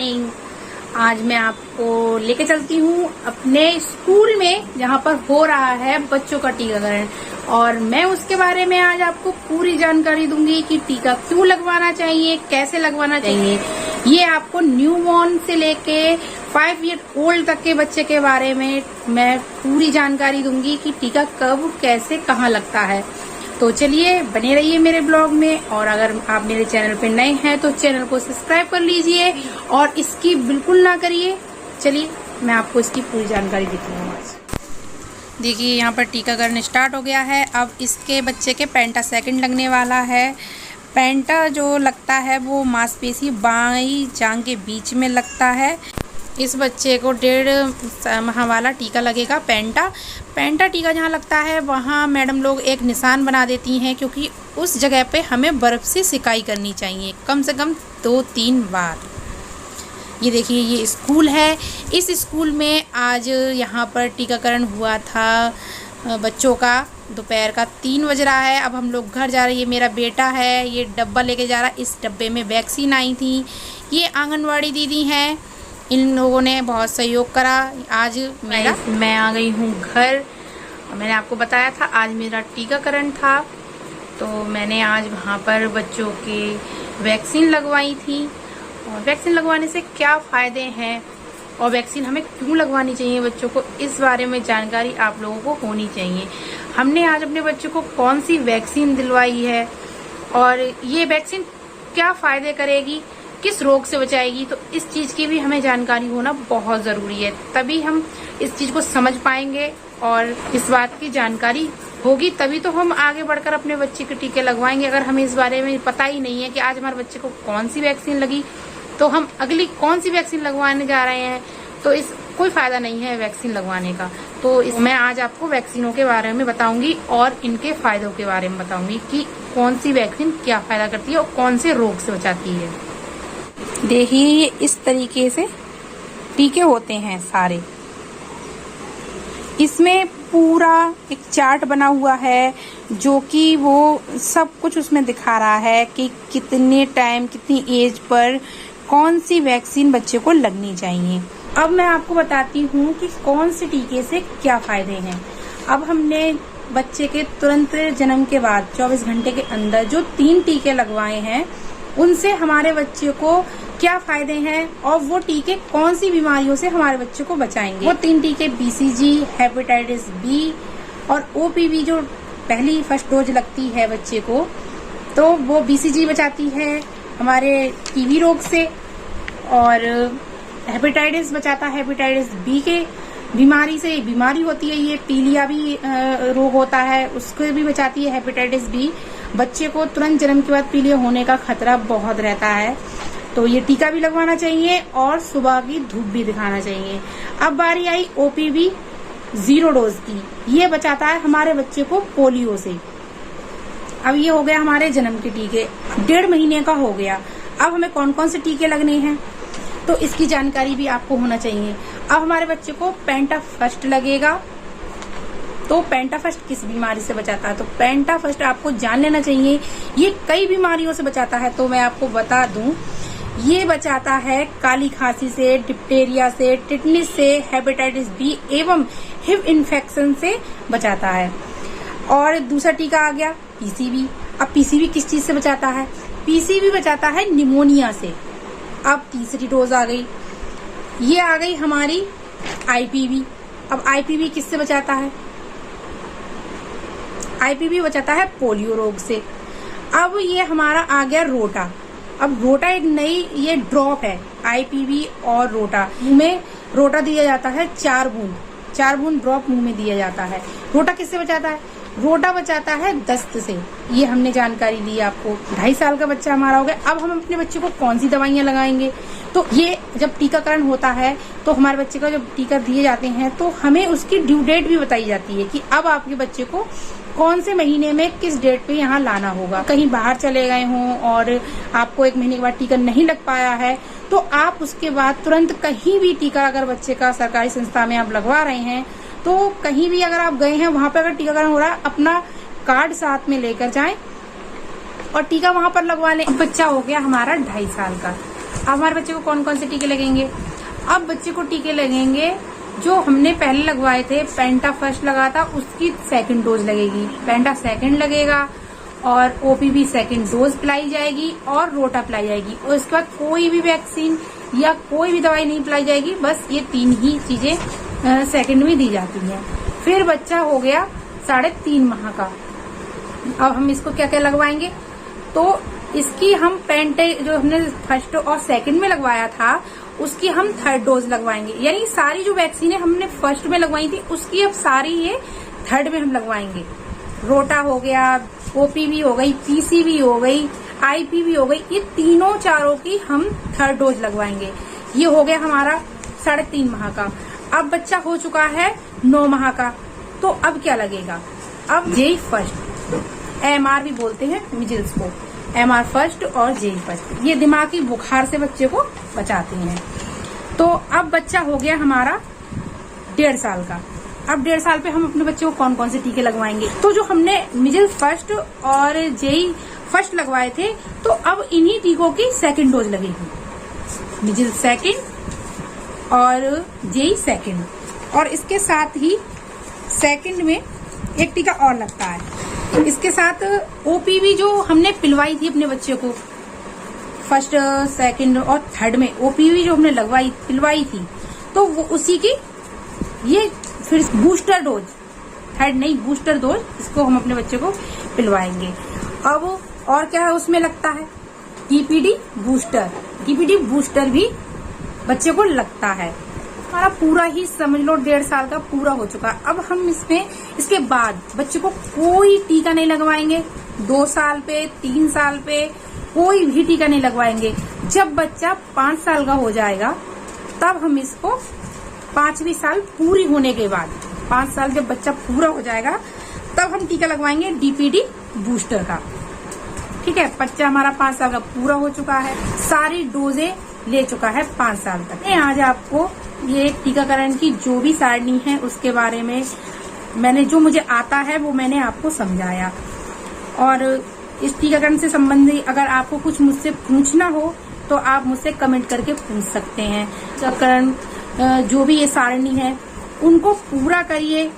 Morning. आज मैं आपको लेके चलती हूँ अपने स्कूल में जहाँ पर हो रहा है बच्चों का टीकाकरण, और मैं उसके बारे में आज आपको पूरी जानकारी दूंगी कि टीका क्यों लगवाना चाहिए, कैसे लगवाना चाहिए। ये आपको न्यूबॉर्न से लेके 5 ईयर ओल्ड तक के बच्चे के बारे में मैं पूरी जानकारी दूंगी कि टीका कब, कैसे, कहाँ लगता है। तो चलिए बने रहिए मेरे ब्लॉग में, और अगर आप मेरे चैनल पे नए हैं तो चैनल को सब्सक्राइब कर लीजिए और इसकी बिल्कुल ना करिए। चलिए मैं आपको इसकी पूरी जानकारी देती हूँ। आज देखिए यहाँ पर टीकाकरण स्टार्ट हो गया है। अब इसके बच्चे के पेंटा सेकंड लगने वाला है। पेंटा जो लगता है वो मांसपेशी बाईं जांघ के बीच में लगता है। इस बच्चे को 1.5 माह वाला टीका लगेगा पेंटा टीका जहाँ लगता है वहाँ मैडम लोग एक निशान बना देती हैं, क्योंकि उस जगह पे हमें बर्फ़ से सिकाई करनी चाहिए कम से कम 2-3 बार। ये देखिए ये स्कूल है। इस स्कूल में आज यहाँ पर टीकाकरण हुआ था बच्चों का। दोपहर का 3 बज रहा है। अब हम लोग घर जा रहे हैं। ये मेरा बेटा है, ये डब्बा लेके जा रहा है। इस डब्बे में वैक्सीन आई थी। ये आंगनवाड़ी दीदी हैं, इन लोगों ने बहुत सहयोग करा। आज मैं आ गई हूँ घर। मैंने आपको बताया था आज मेरा टीकाकरण था, तो मैंने आज वहाँ पर बच्चों के वैक्सीन लगवाई थी। और वैक्सीन लगवाने से क्या फ़ायदे हैं और वैक्सीन हमें क्यों लगवानी चाहिए बच्चों को, इस बारे में जानकारी आप लोगों को होनी चाहिए। हमने आज अपने बच्चों को कौन सी वैक्सीन दिलवाई है और ये वैक्सीन क्या फ़ायदे करेगी, किस रोग से बचाएगी, तो इस चीज़ की भी हमें जानकारी होना बहुत ज़रूरी है। तभी हम इस चीज़ को समझ पाएंगे और इस बात की जानकारी होगी तभी तो हम आगे बढ़कर अपने बच्चे के टीके लगवाएंगे। अगर हमें इस बारे में पता ही नहीं है कि आज हमारे बच्चे को कौन सी वैक्सीन लगी तो हम अगली कौन सी वैक्सीन लगवाने जा रहे हैं, तो इस कोई फ़ायदा नहीं है वैक्सीन लगवाने का। तो मैं आज आपको वैक्सीनों के बारे में बताऊंगी और इनके फ़ायदों के बारे में बताऊंगी कि कौन सी वैक्सीन क्या फ़ायदा करती है और कौन से रोग से बचाती है। देखिए ये इस तरीके से टीके होते हैं सारे। इसमें पूरा एक चार्ट बना हुआ है जो कि वो सब कुछ उसमें दिखा रहा है कि कितने टाइम, कितनी एज पर कौन सी वैक्सीन बच्चे को लगनी चाहिए। अब मैं आपको बताती हूँ कि कौन से टीके से क्या फायदे हैं। अब हमने बच्चे के तुरंत जन्म के बाद 24 घंटे के अंदर जो 3 टीके लगवाए हैं उनसे हमारे बच्चे को क्या फायदे हैं और वो टीके कौन सी बीमारियों से हमारे बच्चे को बचाएंगे। वो 3 टीके BCG, हेपेटाइटिस B और OPV जो पहली फर्स्ट डोज लगती है बच्चे को, तो वो BCG बचाती है हमारे TB रोग से, और हेपेटाइटिस बचाता है हेपेटाइटिस B के बीमारी से। बीमारी होती है ये पीलिया भी रोग होता है, उसको भी बचाती है हेपेटाइटिस B। बच्चे को तुरंत जन्म के बाद पीलिया होने का खतरा बहुत रहता है, तो ये टीका भी लगवाना चाहिए और सुबह की धूप भी दिखाना चाहिए। अब बारी आई OPV 0 डोज की। ये बचाता है हमारे बच्चे को पोलियो से। अब ये हो गया हमारे जन्म के टीके। 1.5 महीने का हो गया। अब हमें कौन कौन से टीके लगने हैं तो इसकी जानकारी भी आपको होना चाहिए। अब हमारे बच्चे को पेंटा फर्स्ट लगेगा। तो पेंटा फर्स्ट किस बीमारी से बचाता है, तो पेंटा फर्स्ट आपको जान लेना चाहिए। ये कई बीमारियों से बचाता है, तो मैं आपको बता दूं, ये बचाता है काली खांसी से, डिप्टेरिया से, टिटनिस से, हेपेटाइटिस B एवं HIV इन्फेक्शन से बचाता है। और दूसरा टीका आ गया PCV। अब PCV किस चीज से बचाता है, PCV बचाता है निमोनिया से। अब तीसरी डोज आ गई, ये आ गई हमारी IPV। अब IPV किससे बचाता है, IPV बचाता है पोलियो रोग से। अब ये हमारा आ गया रोटा। अब रोटा एक नई ये ड्रॉप है, IPV और रोटा। मुंह में रोटा दिया जाता है 4 बूंद ड्रॉप मुंह में दिया जाता है। रोटा किससे बचाता है, रोटा बचाता है दस्त से। ये हमने जानकारी दी आपको। 2.5 साल का बच्चा हमारा हो गया। अब हम अपने बच्चे को कौन सी दवाइयां लगाएंगे, तो ये जब टीकाकरण होता है तो हमारे बच्चे का जब टीका दिए जाते हैं तो हमें उसकी ड्यू डेट भी बताई जाती है कि अब आपके बच्चे को कौन से महीने में किस डेट पे यहाँ लाना होगा। कहीं बाहर चले गए हों और आपको 1 महीने के बाद टीका नहीं लग पाया है तो आप उसके बाद तुरंत कहीं भी टीका अगर बच्चे का सरकारी संस्था में आप लगवा रहे हैं तो कहीं भी अगर आप गए हैं वहां पर अगर टीकाकरण हो रहा है अपना कार्ड साथ में लेकर जाएं और टीका वहां पर लगवा लें। बच्चा हो गया हमारा 2.5 साल का। अब हमारे बच्चे को कौन कौन से टीके लगेंगे? अब बच्चे को टीके लगेंगे जो हमने पहले लगवाए थे। पेंटा फर्स्ट लगा था, उसकी सेकंड डोज लगेगी। पेंटा सेकंड लगेगा और ओपीवी सेकंड डोज पिलाई जाएगी और रोटा पिलाई जाएगी। और उसके बाद कोई भी वैक्सीन या कोई भी दवाई नहीं पिलाई जाएगी। बस ये 3 ही चीजें सेकंड में दी जाती हैं। फिर बच्चा हो गया 3.5 माह का। अब हम इसको क्या क्या लगवाएंगे? तो इसकी हम पेंटे जो हमने फर्स्ट और सेकंड में लगवाया था उसकी हम थर्ड डोज लगवाएंगे। यानी सारी जो वैक्सीन हमने फर्स्ट में लगवाई थी उसकी अब सारी ये थर्ड में हम लगवाएंगे। रोटा हो गया, ओपीवी हो गई, पीसीवी हो गई, आईपीवी हो गई, ये तीनों चारों की हम थर्ड डोज लगवाएंगे। ये हो गया हमारा 3.5 माह का। अब बच्चा हो चुका है 9 माह का, तो अब क्या लगेगा? अब जेई फर्स्ट, एमआर भी बोलते हैं मिजिल्स को, एमआर फर्स्ट और जेई फर्स्ट, ये दिमागी बुखार से बच्चे को बचाती हैं। तो अब बच्चा हो गया हमारा 1.5 साल का। अब 1.5 साल पे हम अपने बच्चे को कौन कौन से टीके लगवाएंगे? तो जो हमने मिजिल्स फर्स्ट और जेई फर्स्ट लगवाए थे, तो अब इन्हीं टीकों की सेकंड डोज लगेगी। मिजिल्स सेकंड और जेई सेकंड, और इसके साथ ही सेकंड में एक टीका और लगता है। इसके साथ ओपीवी जो हमने पिलवाई थी अपने बच्चे को फर्स्ट, सेकंड और थर्ड में, ओपीवी जो हमने पिलवाई थी, तो वो उसी की ये फिर बूस्टर डोज, थर्ड नहीं बूस्टर डोज, इसको हम अपने बच्चे को पिलवाएंगे। अब और क्या है उसमें लगता है? टीपीडी बूस्टर, टीपीडी बूस्टर भी बच्चे को लगता है। हमारा पूरा ही समझ लो 1.5 साल का पूरा हो चुका। अब हम इसके बाद बच्चे को कोई टीका नहीं लगवाएंगे। 2 साल पे, 3 साल पे कोई भी टीका नहीं लगवाएंगे। जब बच्चा 5 साल का हो जाएगा तब हम इसको 5वीं साल पूरी होने के बाद, 5 साल जब बच्चा पूरा हो जाएगा तब हम टीका लगवाएंगे डीपीडी बूस्टर का। ठीक है, बच्चा हमारा 5 साल का पूरा हो चुका है, सारी डोजें ले चुका है 5 साल तक। मैं आज आपको ये टीकाकरण की जो भी सारणी है उसके बारे में मैंने, जो मुझे आता है वो मैंने आपको समझाया। और इस टीकाकरण से संबंधित अगर आपको कुछ मुझसे पूछना हो तो आप मुझसे कमेंट करके पूछ सकते हैं। टीकाकरण जो भी ये सारणी है उनको पूरा करिए,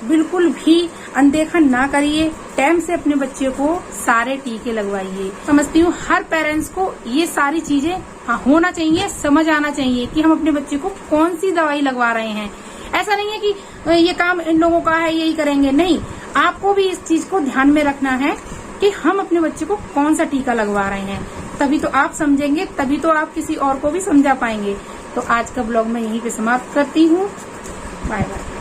बिल्कुल भी अनदेखा ना करिए। टाइम से अपने बच्चे को सारे टीके लगवाइए। समझती हूँ हर पेरेंट्स को ये सारी चीजें होना चाहिए, समझ आना चाहिए कि हम अपने बच्चे को कौन सी दवाई लगवा रहे हैं। ऐसा नहीं है कि ये काम इन लोगों का है यही करेंगे, नहीं, आपको भी इस चीज को ध्यान में रखना है कि हम अपने बच्चे को कौन सा टीका लगवा रहे हैं। तभी तो आप समझेंगे, तभी तो आप किसी और को भी समझा पाएंगे। तो आज का ब्लॉग मैं यहीं पे समाप्त करती हूँ। Bye bye.